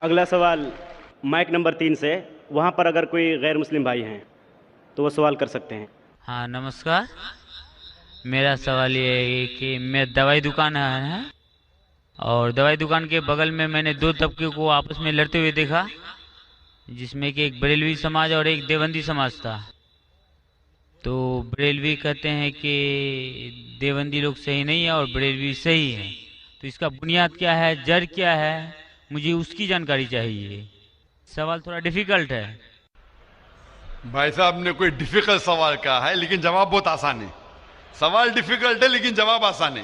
اگلا سوال mic number 3 سے، وہاں پر اگر کوئی غیر مسلم بھائی ہیں تو وہ سوال کر سکتے ہیں۔ ہاں نمسکار، میرا سوال یہ ہے کہ میں دوائی دکان ہے اور دوائی دکان کے بغل میں میں نے دو طبقے کو آپس میں لڑتے ہوئے دیکھا، جس میں کہ ایک بریلوی سماج اور ایک دیوبندی سماج تھا۔ تو بریلوی کہتے ہیں کہ دیوبندی لوگ صحیح نہیں ہے اور بریلوی صحیح ہے، تو اس کا بنیاد کیا ہے، جڑ کیا ہے، مجھے اس کی جانکاری چاہیے۔ سوال تھوڑا ڈیفیکلٹ ہے۔ بھائی صاحب نے کوئی ڈیفیکلٹ سوال کہا ہے لیکن جواب بہت آسان ہے۔ سوال ڈیفیکلٹ ہے لیکن جواب آسان ہے،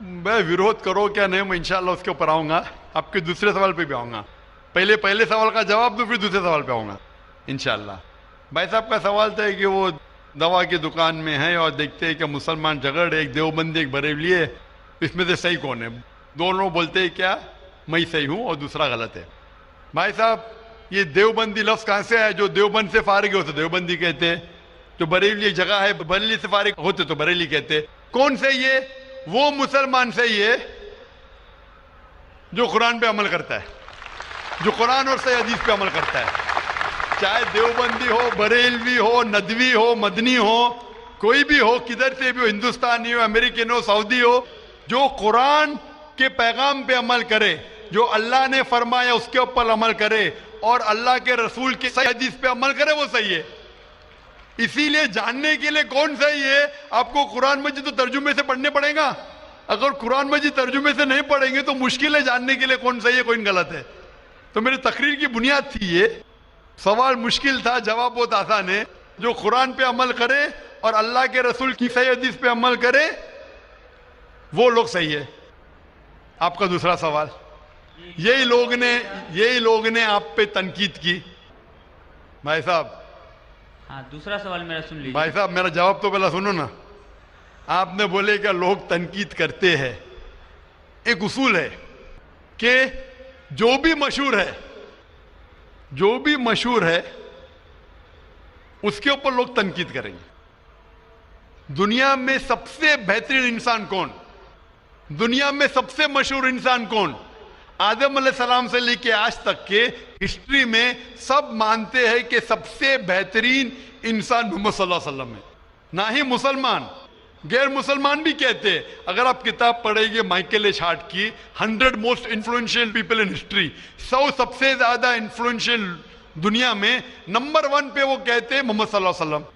میں ویروਧ کرو کیا نہیں، میں انشاءاللہ اس کے اوپر آؤں گا، آپ کے دوسرے سوال پہ بھی آؤں گا۔ پہلے سوال کا جواب دو پھر دوسرے سوال پہ آؤں گا انشاءاللہ۔ بھائی صاحب کا سوال تھا کہ وہ دوا کی دکان میں ہیں اور دیکھتے ہیں کہ مسلمان جھگڑ، ایک دیوبندی ایک بریلوی ہے، اس میں سے صحیح کون ہے؟ دونوں بولتے ہیں کیا میں صحیح ہوں اور دوسرا غلط ہے۔ بھائی صاحب یہ دیوبندی لفظ کہاں سے ہے؟ جو دیوبند سے فارغ ہوتے دیوبندی کہتے، جو بریلی ایک جگہ ہے بریلی سے فارغ ہوتے تو بریلی کہتے۔ کون صحیح ہے؟ وہ مسلمان صحیح ہے جو قرآن پہ عمل کرتا ہے، جو قرآن اور صحیح حدیث پہ عمل کرتا ہے، چاہے دیوبندی ہو، بریلوی ہو، ندوی ہو، مدنی ہو، کوئی بھی ہو، کدھر سے بھی ہو، ہندوستانی ہو، امریکن ہو، سعودی ہو، جو قرآن کے پیغام پہ عمل کرے، جو اللہ نے فرمایا اس کے اوپر عمل کرے اور اللہ کے رسول کی صحیح حدیث پہ عمل کرے، وہ صحیح ہے۔ اسی لیے جاننے کے لیے کون صحیح ہے آپ کو قرآن مجید تو ترجمے سے پڑھنے پڑے گا۔ اگر قرآن مجید ترجمے سے نہیں پڑھیں گے تو مشکل ہے جاننے کے لیے کون صحیح ہے کون غلط ہے۔ تو میری تقریر کی بنیاد تھی یہ، سوال مشکل تھا، جواب بہت آسان ہے۔ جو قرآن پہ عمل کرے اور اللہ کے رسول کی صحیح حدیث پہ عمل کرے وہ لوگ صحیح ہے۔ آپ کا دوسرا سوال، یہی لوگ نے آپ پہ تنقید کی۔ بھائی صاحب، ہاں دوسرا سوال میرا سن لیجیے۔ بھائی صاحب میرا جواب تو پہلا سنو نا۔ آپ نے بولے کہ لوگ تنقید کرتے ہیں، ایک اصول ہے کہ جو بھی مشہور ہے اس کے اوپر لوگ تنقید کریں گے۔ دنیا میں سب سے بہترین انسان کون؟ دنیا میں سب سے مشہور انسان کون؟ آدم علیہ السلام سے لے کے آج تک کے ہسٹری میں سب مانتے ہیں کہ سب سے بہترین انسان محمد صلی اللہ علیہ وسلم ہے۔ نہ ہی مسلمان، غیر مسلمان بھی کہتے ہیں۔ اگر آپ کتاب پڑھیں گے مائیکل ایچ ہارٹ کی 100 most influential people in history, 100 سب سے زیادہ انفلوئنشل دنیا میں، نمبر 1 پہ وہ کہتے ہیں محمد صلی اللہ علیہ وسلم۔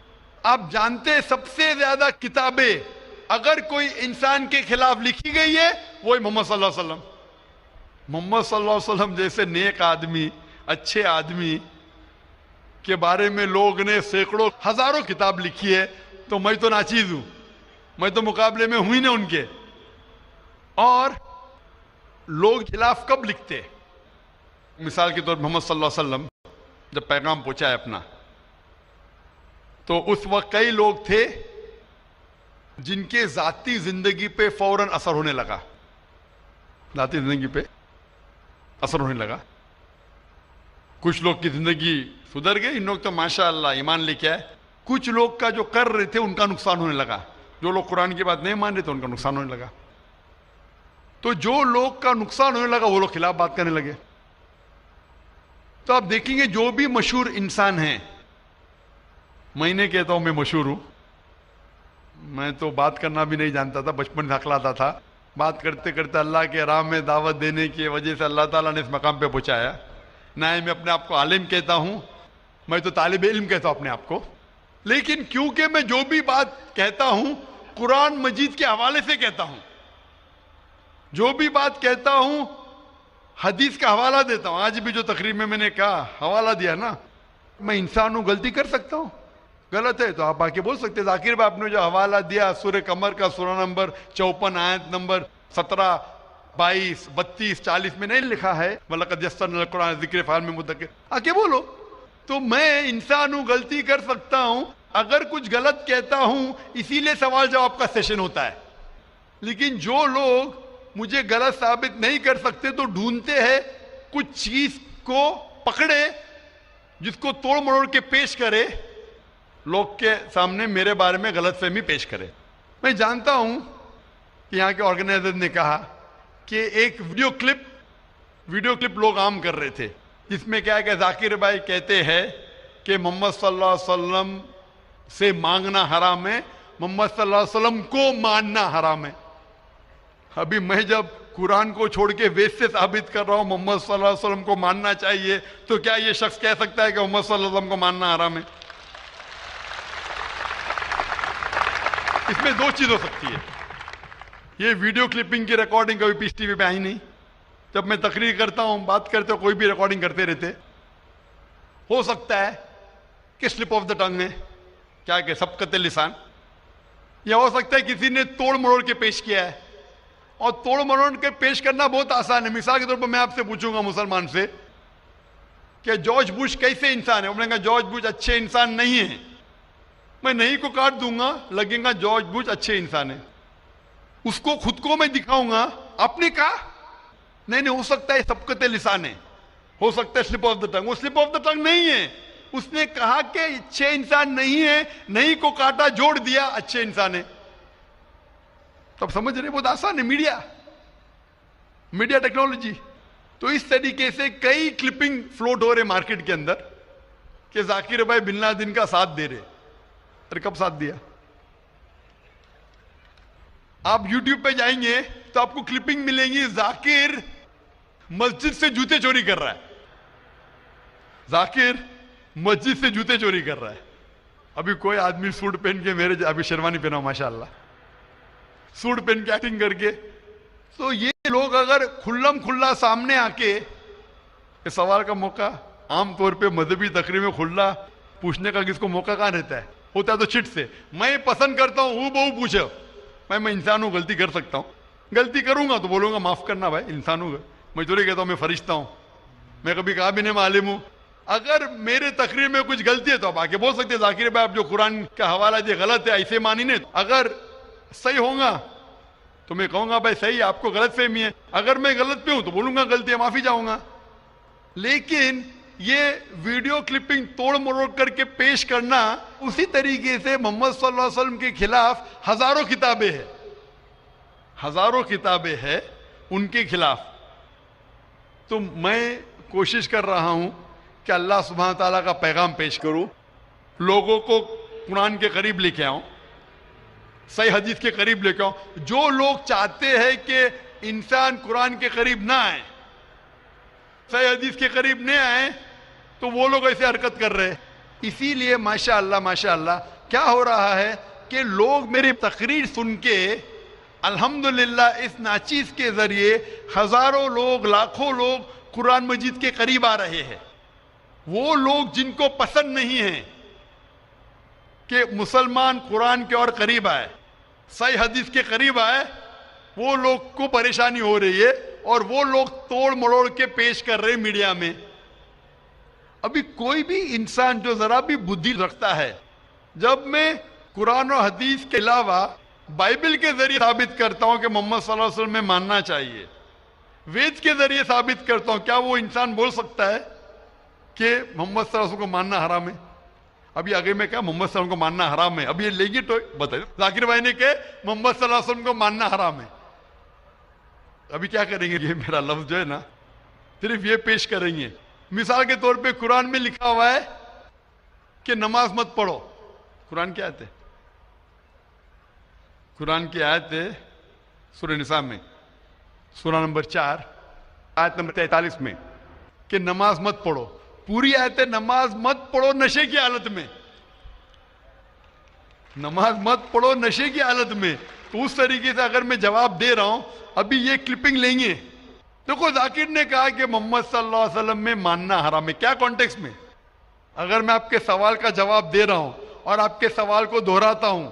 آپ جانتے ہیں سب سے زیادہ کتابیں اگر کوئی انسان کے خلاف لکھی گئی ہے وہی محمد صلی اللہ علیہ وسلم۔ محمد صلی اللہ علیہ وسلم جیسے نیک آدمی، اچھے آدمی کے بارے میں لوگ نے سینکڑوں ہزاروں کتاب لکھی ہے، تو میں تو ناچیز ہوں، میں تو مقابلے میں ہوں ہی نہیں ان کے۔ اور لوگ خلاف کب لکھتے؟ مثال کے طور پر محمد صلی اللہ علیہ وسلم جب پیغام پہنچا ہے اپنا، تو اس وقت کئی لوگ تھے جن کے ذاتی زندگی پہ فوراً اثر ہونے لگا، ذاتی زندگی پہ اثر ہونے لگا۔ کچھ لوگ کی زندگی سدھر گئی، ان لوگ تو ماشاءاللہ ایمان لے کے آئے۔ کچھ لوگ کا جو کر رہے تھے ان کا نقصان ہونے لگا، جو لوگ قرآن کی بات نہیں مان رہے تھے ان کا نقصان ہونے لگا۔ تو جو لوگ کا نقصان ہونے لگا وہ لوگ خلاف بات کرنے لگے۔ تو آپ دیکھیں گے جو بھی مشہور انسان ہیں، میں نہیں کہتا ہوں میں مشہور ہوں، میں تو بات کرنا بھی نہیں جانتا تھا، بچپن سے ہکلاتا تھا، بات کرتے کرتے اللہ کے راہ میں دعوت دینے کی وجہ سے اللہ تعالیٰ نے اس مقام پہ پہنچایا۔ نہ ہی میں اپنے آپ کو عالم کہتا ہوں، میں تو طالب علم کہتا ہوں اپنے آپ کو، لیکن کیونکہ میں جو بھی بات کہتا ہوں قرآن مجید کے حوالے سے کہتا ہوں، جو بھی بات کہتا ہوں حدیث کا حوالہ دیتا ہوں۔ آج بھی جو تقریر میں نے کہا حوالہ دیا نا، میں انسان ہوں، غلطی کر سکتا ہوں، غلط ہے تو آپ آ کے بول سکتے ہیں۔ ذاکر بھائی آپ نے جو حوالہ دیا سورہ قمر کا سورہ نمبر 54 آیت نمبر 17، 22، 32، 40 میں نہیں لکھا ہے وَلَقَدْ يَسَّرْنَا الْقُرْآنَ لِلذِّكْرِ فَهَلْ مِن مُدَّكِرٍ؟ آ کے بولو۔ تو میں انسان ہوں، غلطی کر سکتا ہوں، اگر کچھ غلط کہتا ہوں اسی لیے سوال جواب کا سیشن ہوتا ہے۔ لیکن جو لوگ مجھے غلط ثابت نہیں کر سکتے تو ڈھونڈتے ہیں کچھ چیز کو پکڑے جس کو توڑ مروڑ کے پیش کرے، لوگ کے سامنے میرے بارے میں غلط فہمی پیش کرے۔ میں جانتا ہوں کہ یہاں کے آرگنائزر نے کہا کہ ایک ویڈیو کلپ لوگ عام کر رہے تھے، جس میں کیا ہے کہ ذاکر بھائی کہتے ہیں کہ محمد صلی اللہ علیہ وسلم سے مانگنا حرام ہے، محمد صلی اللہ علیہ وسلم کو ماننا حرام ہے۔ ابھی میں جب قرآن کو چھوڑ کے وید سے ثابت کر رہا ہوں محمد صلی اللہ علیہ وسلم کو ماننا چاہیے، تو کیا یہ شخص کہہ سکتا ہے کہ محمد صلی اللہ علیہ وسلم کو ماننا حرام ہے؟ اس میں دو چیز ہو سکتی ہے، یہ ویڈیو کلپنگ کی ریکارڈنگ کبھی پیس ٹی وی پہ آئی نہیں، جب میں تقریر کرتا ہوں بات کرتے ہو کوئی بھی ریکارڈنگ کرتے رہتے، ہو سکتا ہے کہ سلپ آف دا ٹنگ ہے، کیا کہ سبقت لسان، یا ہو سکتا ہے کسی نے توڑ مروڑ کے پیش کیا ہے، اور توڑ مروڑ کے پیش کرنا بہت آسان ہے۔ مثال کے طور پر میں آپ سے پوچھوں گا مسلمان سے کہ جارج بش کیسے انسان ہے، انہوں نے کہا جارج بش اچھے انسان نہیں ہیں، میں نہیں کو کاٹ دوں گا، لگے گا جارج بش اچھے انسان ہے، اس کو خود کو میں دکھاؤں گا، آپ نے کہا نہیں ہو سکتا ہے سبقت لسان ہے، ہو سکتا ہے سلپ آف دا ٹنگ، وہ سلپ آف دا ٹنگ نہیں ہے، اس نے کہا کہ اچھے انسان نہیں ہے، نہیں کو کاٹا جوڑ دیا اچھے انسان ہے۔ تب سمجھ رہے بہت آسان ہے، میڈیا ٹیکنالوجی۔ تو اس طریقے سے کئی کلپنگ فلوٹ ہو رہے مارکیٹ کے اندر کہ ذاکر بھائی بن لادن کا ساتھ دے رہے، ارے کب ساتھ دیا؟ آپ یوٹیوب پہ جائیں گے تو آپ کو کلپنگ ملیں گی، ذاکر مسجد سے جوتے چوری کر رہا ہے، ذاکر مسجد سے جوتے چوری کر رہا ہے۔ ابھی کوئی آدمی سوٹ پہن کے، میرے ابھی شیروانی پہنا ہوں ماشاءاللہ، سوٹ پہن کے ایکٹنگ کر کے، تو یہ لوگ اگر کھلم کھلا سامنے آ کے، اس سوال کا موقع عام طور پہ مذہبی تقریر میں کھلا پوچھنے کا کس کو موقع کہاں رہتا ہے، ہوتا ہے تو چٹ سے، میں پسند کرتا ہوں بہو پوچھو، میں انسان ہوں، غلطی کر سکتا ہوں، غلطی کروں گا تو بولوں گا معاف کرنا بھائی، انسان ہوں، میں تو نہیں کہتا ہوں میں فرشتہ ہوں، میں کبھی کہا بھی نہیں میں عالم ہوں۔ اگر میرے تقریر میں کچھ غلطی ہے تو آپ آگے بول سکتے ہیں ذاکر بھائی آپ جو قرآن کا حوالہ دے غلط ہے، ایسے مانی نہیں، اگر صحیح ہوگا تو میں کہوں گا بھائی صحیح ہے، آپ کو غلط فہمی ہے، اگر میں غلط پہ ہوں تو بولوں گا غلطی ہے، معافی چاہوں گا۔ لیکن یہ ویڈیو کلپنگ توڑ مروڑ کر کے پیش کرنا، اسی طریقے سے محمد صلی اللہ علیہ وسلم کے خلاف ہزاروں کتابیں ہیں ان کے خلاف۔ تو میں کوشش کر رہا ہوں کہ اللہ سبحانہ تعالیٰ کا پیغام پیش کروں، لوگوں کو قرآن کے قریب لے کے آؤں، صحیح حدیث کے قریب لے کے آؤں۔ جو لوگ چاہتے ہیں کہ انسان قرآن کے قریب نہ آئے، صحیح حدیث کے قریب نہ آئے، تو وہ لوگ ایسے حرکت کر رہے ہیں۔ اسی لیے ماشاءاللہ کیا ہو رہا ہے کہ لوگ میری تقریر سن کے الحمدللہ اس ناچیز کے ذریعے ہزاروں لوگ، لاکھوں لوگ قرآن مجید کے قریب آ رہے ہیں۔ وہ لوگ جن کو پسند نہیں ہے کہ مسلمان قرآن کے اور قریب آئے، صحیح حدیث کے قریب آئے، وہ لوگ کو پریشانی ہو رہی ہے، اور وہ لوگ توڑ مروڑ کے پیش کر رہے میڈیا میں۔ ابھی کوئی بھی انسان جو ذرا بھی بدھی رکھتا ہے، جب میں قرآن و حدیث کے علاوہ بائبل کے ذریعے ثابت کرتا ہوں کہ محمد صلی اللہ علیہ وسلم میں ماننا چاہیے، وید کے ذریعے ثابت کرتا ہوں، کیا وہ انسان بول سکتا ہے کہ محمد صلی اللہ علیہ وسلم کو ماننا حرام ہے؟ ابھی آگے میں کہا محمد صلی اللہ علیہ وسلم کو ماننا حرام ہے، ابھی یہ لے گی تو بتائیے، ذاکر بھائی نے کہ محمد صلی اللہ علیہ وسلم کو ماننا حرام ہے، ابھی کیا کریں گے؟ یہ میرا لفظ جو ہے نا صرف یہ پیش کریں گے۔ مثال کے طور پہ قرآن میں لکھا ہوا ہے کہ نماز مت پڑھو، قرآن کی آیت ہے، قرآن کی آیت ہے سورہ نساء میں، سورہ نمبر 4 آیت نمبر 43 میں، کہ نماز مت پڑھو، پوری آیت ہے نماز مت پڑھو نشے کی حالت میں، نماز مت پڑھو نشے کی حالت میں۔ تو اس طریقے سے اگر میں جواب دے رہا ہوں، ابھی یہ کلپنگ لیں گے، دیکھو ذاکر نے کہا کہ محمد صلی اللہ علیہ وسلم میں ماننا حرام ہے، کیا کانٹیکس میں؟ اگر میں آپ کے سوال کا جواب دے رہا ہوں اور آپ کے سوال کو دہراتا ہوں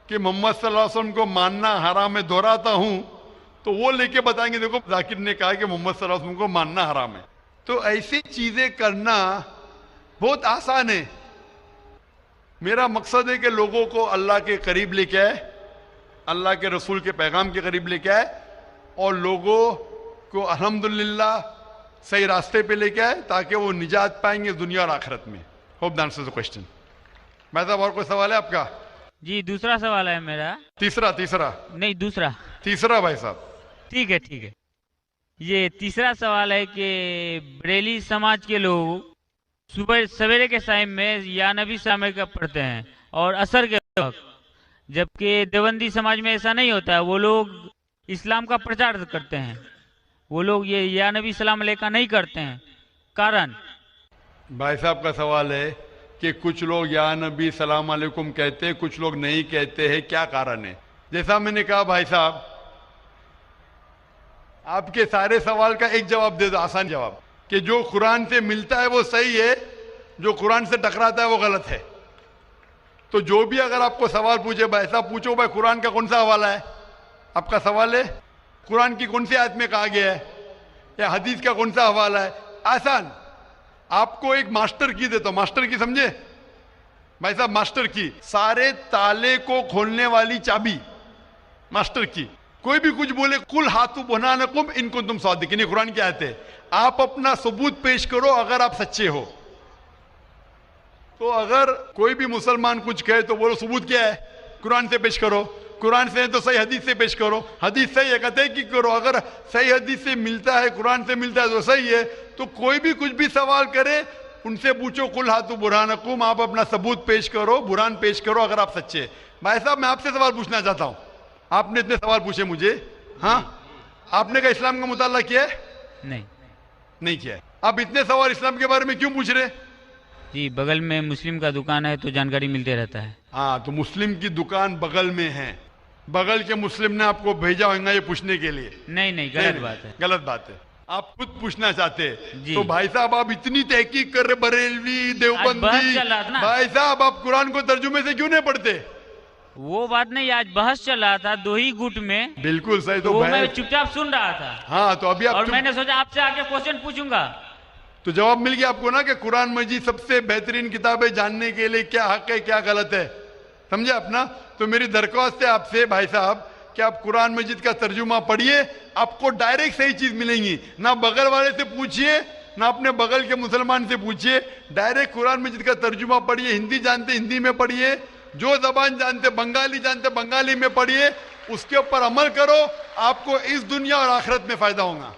کہ محمد صلی اللہ علیہ وسلم کو ماننا حرام ہے، دہراتا ہوں، تو وہ لے کے بتائیں گے دیکھو ذاکر نے کہا کہ محمد صلی اللہ علیہ وسلم کو ماننا حرام ہے۔ تو ایسی چیزیں کرنا بہت آسان ہے۔ میرا مقصد ہے کہ لوگوں کو اللہ کے قریب لے کے آئے، اللہ کے رسول کے پیغام کے قریب لے کے آئے، اور لوگوں کو الحمدللہ صحیح راستے پہ لے کے آئے تاکہ وہ نجات پائیں گے دنیا اور آخرت میں۔ Hope that answers the question. میں صاحب اور کوئی سوال ہے آپ کا؟ جی دوسرا سوال ہے میرا۔ تیسرا نہیں دوسرا تیسرا بھائی صاحب ٹھیک ہے ٹھیک ہے. یہ تیسرا سوال ہے کہ بریلی سماج کے لوگ صبح سویرے کے ٹائم میں یا نبی سامع کا پڑھتے ہیں اور عصر کے وقت، جبکہ دیوبندی سماج میں ایسا نہیں ہوتا ہے. وہ لوگ اسلام کا پرچار کرتے ہیں، وہ لوگ یہ یا نبی سلام علیہ کا نہیں کرتے ہیں. کارن بھائی صاحب کا سوال ہے کہ کچھ لوگ یا نبی سلام علیکم کہتے ہیں، کچھ لوگ نہیں کہتے ہیں، کیا کارن ہے؟ جیسا میں نے کہا بھائی صاحب، آپ کے سارے سوال کا ایک جواب دے دو، آسان جواب، کہ جو قرآن سے ملتا ہے وہ صحیح ہے، جو قرآن سے ٹکراتا ہے وہ غلط ہے. تو جو بھی اگر آپ کو سوال پوچھے بھائی صاحب، پوچھو بھائی قرآن کا کون سا حوالہ ہے؟ آپ کا سوال ہے قرآن کی کون سی آیت میں کہا گیا ہے، یا حدیث کا کون سا حوالہ ہے؟ آسان. آپ کو ایک ماسٹر کی دیتا ہوں. ماسٹر کی سمجھے بھائی صاحب؟ ماسٹر کی، سارے تالے کو کھولنے والی چابی، ماسٹر کی. کوئی بھی کچھ بولے، قل ہاتھو برہانکم ان کنتم صادقین، یہ قرآن کی آیت ہے. آپ اپنا ثبوت پیش کرو اگر آپ سچے ہو. تو اگر کوئی بھی مسلمان کچھ کہے تو بولو ثبوت کیا ہے، قرآن سے پیش کرو. قرآن سے ہے تو صحیح حدیث سے پیش کرو. حدیث صحیح ہے کہتے کی کرو. اگر صحیح حدیث سے ملتا ہے، قرآن سے ملتا ہے تو صحیح ہے. تو کوئی بھی کچھ بھی سوال کرے ان سے پوچھو قل ہاتھو برہانکم، آپ اپنا ثبوت پیش کرو، برہان پیش کرو اگر آپ سچے. بھائی صاحب میں آپ سے سوال پوچھنا چاہتا ہوں. آپ نے اتنے سوال پوچھے مجھے، ہاں آپ نے کہا اسلام کا مطالعہ کیا ہے؟ نہیں کیا ہے. آپ اتنے سوال اسلام کے بارے میں کیوں پوچھ رہے؟ جی بغل میں مسلم کا دکان ہے تو جانکاری ملتے رہتا ہے. ہاں تو مسلم کی دکان بغل میں ہے، بغل کے مسلم نے آپ کو بھیجا ہوگا یہ پوچھنے کے لیے؟ نہیں غلط بات ہے. غلط بات ہے. آپ خود پوچھنا چاہتے جی. تو بھائی صاحب آپ اتنی تحقیق کر رہے، بریلوی بحث دیوبندی، چل رہا تھا نا. بھائی صاحب آپ قرآن کو ترجمے سے کیوں نہیں پڑھتے؟ وہ بات نہیں، آج بحث چل رہا تھا دو ہی گٹ میں، بالکل صحیح. تو تو وہ میں بھائی چپ چاپ سن رہا تھا، ہاں تو ابھی اور آپ میں نے سوچا آپ سے آگے کوشچن پوچھوں گا. تو جواب مل گیا آپ کو نا کہ قرآن مجید سب سے بہترین کتاب ہے، جاننے کے لیے کیا حق ہے کیا غلط ہے. سمجھے اپنا؟ تو میری درخواست ہے آپ سے بھائی صاحب کہ آپ قرآن مجید کا ترجمہ پڑھیے، آپ کو ڈائریکٹ صحیح چیز ملیں گی. نہ بغل والے سے پوچھیے، نہ اپنے بغل کے مسلمان سے پوچھیے، ڈائریکٹ قرآن مجید کا ترجمہ پڑھیے. ہندی جانتے ہندی میں پڑھیے، جو زبان جانتے بنگالی جانتے بنگالی میں پڑھیے، اس کے اوپر عمل کرو، آپ کو اس دنیا اور آخرت میں فائدہ ہوگا.